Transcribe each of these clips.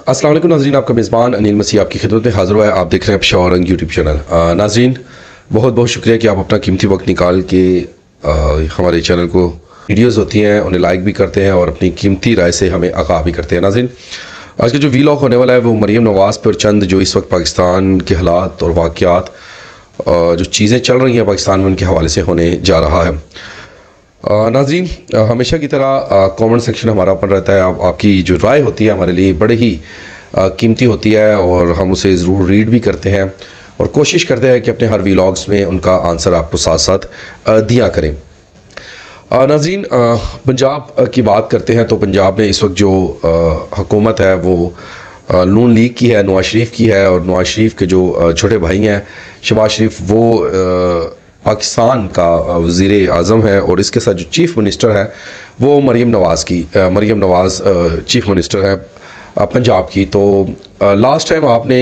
अस्सलाम वालेकुम नाज़रीन, आपका मेज़बान अनिल मसीह आपकी खिदमत में हाज़िर हुआ है। आप देख रहे हैं पेशावर रंग यूट्यूब चैनल। नाज़रीन, बहुत बहुत शुक्रिया कि आप अपना कीमती वक्त निकाल के हमारे चैनल को वीडियोज़ होती हैं उन्हें लाइक भी करते हैं और अपनी कीमती राय से हमें आगाह भी करते हैं। नाज़रीन, आज का जो वीलॉग होने वाला है वो मरीम नवाज़ पर चंद जो इस वक्त पाकिस्तान के हालात और वाक़यात जो चीज़ें चल रही हैं पाकिस्तान में उनके हवाले से होने जा रहा है। नाज़रीन, हमेशा की तरह कमेंट सेक्शन हमारा ओपन रहता है। आपकी जो राय होती है हमारे लिए बड़े ही कीमती होती है और हम उसे ज़रूर रीड भी करते हैं और कोशिश करते हैं कि अपने हर वीलॉग्स में उनका आंसर आपको साथ साथ दिया करें। नाज़रीन, पंजाब की बात करते हैं तो पंजाब में इस वक्त जो हुकूमत है वो नून लीग की है, नवाज शरीफ की है। और नवाज शरीफ के जो छोटे भाई हैं शहबाज शरीफ, वो पाकिस्तान का वज़ीर आज़म है और इसके साथ जो चीफ़ मिनिस्टर है वो मरीम नवाज़ चीफ़ मिनिस्टर है पंजाब की। तो लास्ट टाइम आपने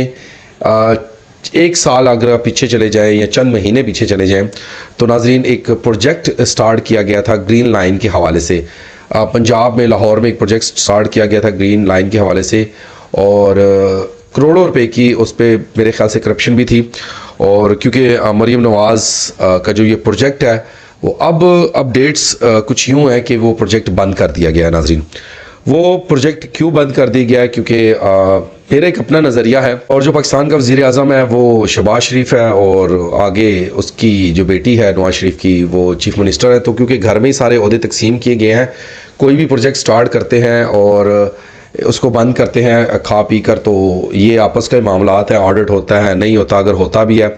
एक साल अगर पीछे चले जाएं या चंद महीने पीछे चले जाएं तो नाज़रीन एक प्रोजेक्ट स्टार्ट किया गया था ग्रीन लाइन के हवाले से। पंजाब में लाहौर में एक प्रोजेक्ट स्टार्ट किया गया था ग्रीन लाइन के हवाले से और करोड़ों रुपए की उस पर मेरे ख्याल से करप्शन भी थी। और क्योंकि मरीम नवाज़ का जो ये प्रोजेक्ट है वो अब अपडेट्स कुछ यूँ हैं कि वो प्रोजेक्ट बंद कर दिया गया है। नाज़रीन, वो प्रोजेक्ट क्यों बंद कर दिया गया है? क्योंकि मेरा एक अपना नज़रिया है और जो पाकिस्तान का वज़ीर आज़म है वो शहबाज शरीफ है और आगे उसकी जो बेटी है नवाज शरीफ की वो चीफ़ मिनिस्टर है। तो क्योंकि घर में ही सारे ओहदे तकसीम किए गए हैं, कोई भी प्रोजेक्ट स्टार्ट करते हैं और उसको बंद करते हैं खा पी कर, तो ये आपस के मामलात हैं। ऑडिट होता है, नहीं होता, अगर होता भी है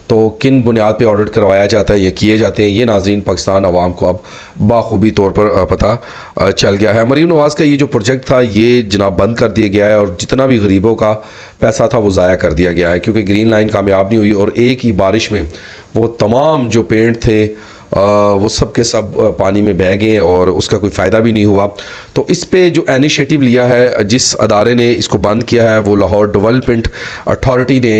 तो किन बुनियाद पे ऑडिट करवाया जाता है, ये किए जाते हैं, ये नाज़रीन पाकिस्तान अवाम को अब बाखूबी तौर पर पता चल गया है। मरीम नवाज़ का ये जो प्रोजेक्ट था ये जनाब बंद कर दिया गया है और जितना भी गरीबों का पैसा था वो ज़ाया कर दिया गया है क्योंकि ग्रीन लाइन कामयाब नहीं हुई और एक ही बारिश में वो तमाम जो पेड़ थे वो सब के सब पानी में बह गए और उसका कोई फ़ायदा भी नहीं हुआ। तो इस पे जो इनिशिएटिव लिया है, जिस अदारे ने इसको बंद किया है वो लाहौर डेवलपमेंट अथॉरिटी ने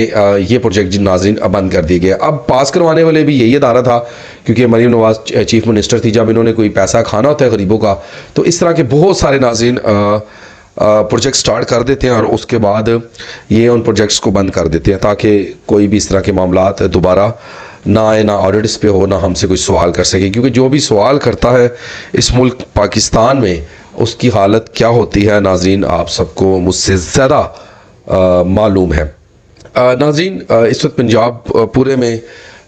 ये प्रोजेक्ट नाज़रीन बंद कर दिए गए। अब पास करवाने वाले भी यही अदारा था क्योंकि मरीम नवाज़ चीफ़ मिनिस्टर थी। जब इन्होंने कोई पैसा खाना होता है गरीबों का तो इस तरह के बहुत सारे नाज़रीन प्रोजेक्ट स्टार्ट कर देते हैं और उसके बाद ये उन प्रोजेक्ट्स को बंद कर देते हैं ताकि कोई भी इस तरह के मामलात दोबारा ना आए, ना ऑडिट्स पे हो, ना हमसे कोई सवाल कर सके। क्योंकि जो भी सवाल करता है इस मुल्क पाकिस्तान में उसकी हालत क्या होती है नाज़रीन आप सबको मुझसे ज़्यादा मालूम है। नाज़रीन, इस वक्त पंजाब पूरे में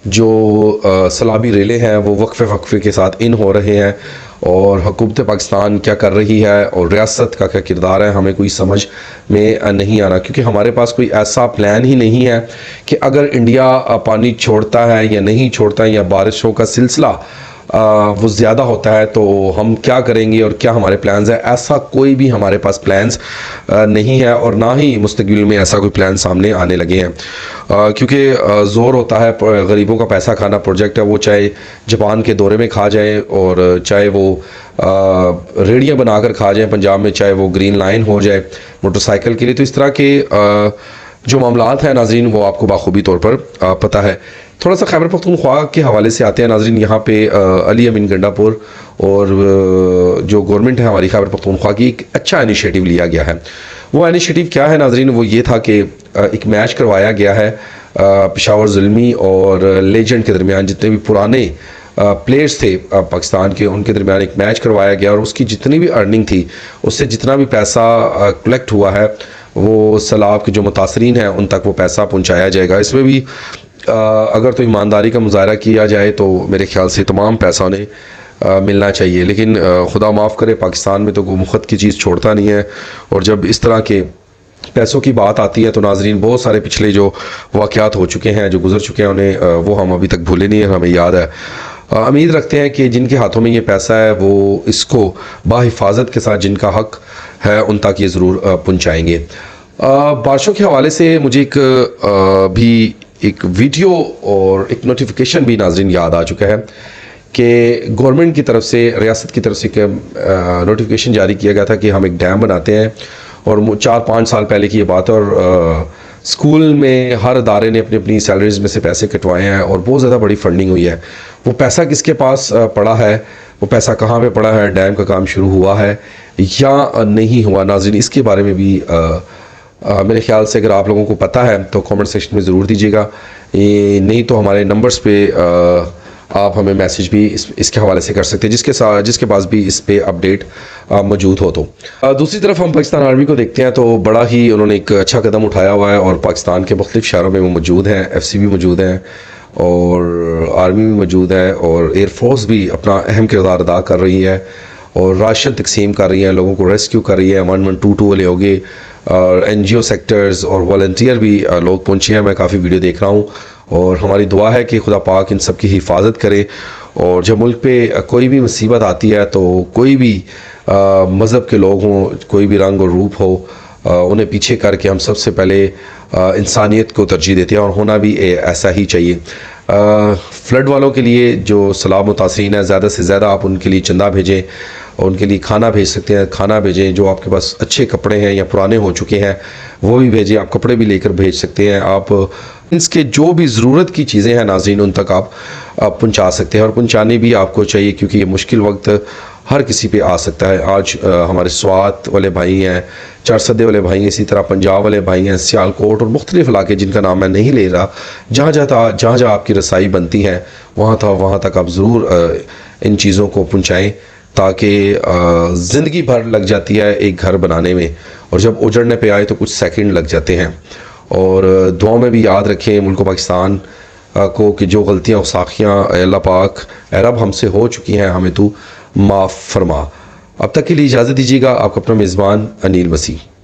जो सलाबी रेले हैं वो वक्फे के साथ इन हो रहे हैं और हुकूमत पाकिस्तान क्या कर रही है और रियासत का क्या किरदार है हमें कोई समझ में नहीं आ रहा क्योंकि हमारे पास कोई ऐसा प्लान ही नहीं है कि अगर इंडिया पानी छोड़ता है या नहीं छोड़ता है या बारिशों का सिलसिला वो ज़्यादा होता है तो हम क्या करेंगे और क्या हमारे प्लान्स हैं। ऐसा कोई भी हमारे पास प्लान्स नहीं है और ना ही मुस्तकबिल में ऐसा कोई प्लान सामने आने लगे हैं क्योंकि ज़ोर होता है गरीबों का पैसा खाना प्रोजेक्ट है वो चाहे जापान के दौरे में खा जाए और चाहे वो रेडियाँ बनाकर खा जाए पंजाब में, चाहे वो ग्रीन लाइन हो जाए मोटरसाइकिल के लिए। तो इस तरह के जो मामलात हैं नाज़रीन वो आपको बाखूबी तौर पर पता है। थोड़ा सा खैबर पख्तूनख्वा के हवाले से आते हैं नाज़रीन। यहाँ पे अली अमीन गंडापुर और जो गवर्नमेंट है हमारी खैबर पख्तूनख्वा की एक अच्छा इनिशिएटिव लिया गया है। वो इनिशिएटिव क्या है नाज़रीन? वो ये था कि एक मैच करवाया गया है पेशावर ज़ुल्मी और लेजेंड के दरमियान। जितने भी पुराने प्लेयर्स थे पाकिस्तान के उनके दरमियान एक मैच करवाया गया और उसकी जितनी भी अर्निंग थी उससे जितना भी पैसा कलेक्ट हुआ है वो सैलाब के जो मुतासरीन हैं उन तक वो पैसा पहुँचाया जाएगा। इसमें भी अगर तो ईमानदारी का मुजाहरा किया जाए तो मेरे ख्याल से तमाम पैसा उन्हें मिलना चाहिए। लेकिन खुदा माफ़ करे पाकिस्तान में तो मुफ्त की चीज़ छोड़ता नहीं है और जब इस तरह के पैसों की बात आती है तो नाज़रीन बहुत सारे पिछले जो वाक़यात हो चुके हैं, जो गुजर चुके हैं, उन्हें वो हम अभी तक भूले नहीं हैं, हमें याद है। उम्मीद रखते हैं कि जिनके हाथों में ये पैसा है वो इसको बाहिफाजत के साथ जिनका हक़ है उन तक ये ज़रूर पहुँचाएँगे। बारिशों के हवाले से मुझे एक वीडियो और एक नोटिफिकेशन भी नाज़रीन याद आ चुका है कि गवर्नमेंट की तरफ से, रियासत की तरफ से एक नोटिफिकेशन जारी किया गया था कि हम एक डैम बनाते हैं और 4-5 साल पहले की ये बात है और स्कूल में हर अदारे ने अपनी अपनी सैलरीज में से पैसे कटवाए हैं और बहुत ज़्यादा बड़ी फंडिंग हुई है। वो पैसा किसके पास पड़ा है, वो पैसा कहाँ पे पड़ा है, डैम का काम शुरू हुआ है या नहीं हुआ नाज़रीन, इसके बारे में भी मेरे ख्याल से अगर आप लोगों को पता है तो कमेंट सेक्शन में ज़रूर दीजिएगा, ये नहीं तो हमारे नंबर्स पे आप हमें मैसेज भी इसके हवाले से कर सकते हैं, जिसके पास भी इस पे अपडेट मौजूद हो तो। दूसरी तरफ हम पाकिस्तान आर्मी को देखते हैं तो बड़ा ही उन्होंने एक अच्छा कदम उठाया हुआ है और पाकिस्तान के मुख्तलिफ शहरों में वो मौजूद हैं। FC भी मौजूद हैं और आर्मी भी मौजूद है और एयरफोर्स भी अपना अहम किरदार अदा कर रही है और राशन तकसीम कर रही है, लोगों को रेस्क्यू कर रही है। 1122 वाले हो गए और NGO सेक्टर्स और वॉलंटियर भी लोग पहुँचे हैं। मैं काफ़ी वीडियो देख रहा हूँ और हमारी दुआ है कि खुदा पाक इन सब की हिफाजत करे। और जब मुल्क पे कोई भी मुसीबत आती है तो कोई भी मज़हब के लोग हों, कोई भी रंग और रूप हो, उन्हें पीछे करके हम सबसे पहले इंसानियत को तरजीह देते हैं और होना भी ऐसा ही चाहिए। फ्लड वालों के लिए जो सलाह मुतासिरीन है, ज़्यादा से ज़्यादा आप उनके लिए चंदा भेजें और उनके लिए खाना भेज सकते हैं, खाना भेजें। जो आपके पास अच्छे कपड़े हैं या पुराने हो चुके हैं वो भी भेजें, आप कपड़े भी लेकर भेज सकते हैं। आप इसके जो भी ज़रूरत की चीज़ें हैं नाज़रीन उन तक आप पहुँचा सकते हैं और पहुँचाने भी आपको चाहिए, क्योंकि ये मुश्किल वक्त हर किसी पे आ सकता है। आज हमारे स्वात वाले भाई हैं, चारसदे वाले भाई हैं, इसी तरह पंजाब वाले भाई हैं, सियालकोट और मुख्तलिफ इलाके जिनका नाम मैं नहीं ले रहा, जहाँ जहाँ आपकी रसाई बनती है वहाँ तक आप ज़रूर इन चीज़ों को पहुँचाएँ, ताकि ज़िंदगी भर लग जाती है एक घर बनाने में और जब उजड़ने पे आए तो कुछ सेकंड लग जाते हैं। और दुआ में भी याद रखें मुल्क पाकिस्तान को कि जो गलतियाँ और साखियाँ अल्लाह पाक रब हमसे हो चुकी हैं हमें तू माफ़ फरमा। अब तक के लिए इजाज़त दीजिएगा। आपका अपना मेज़बान अनिल मसीह।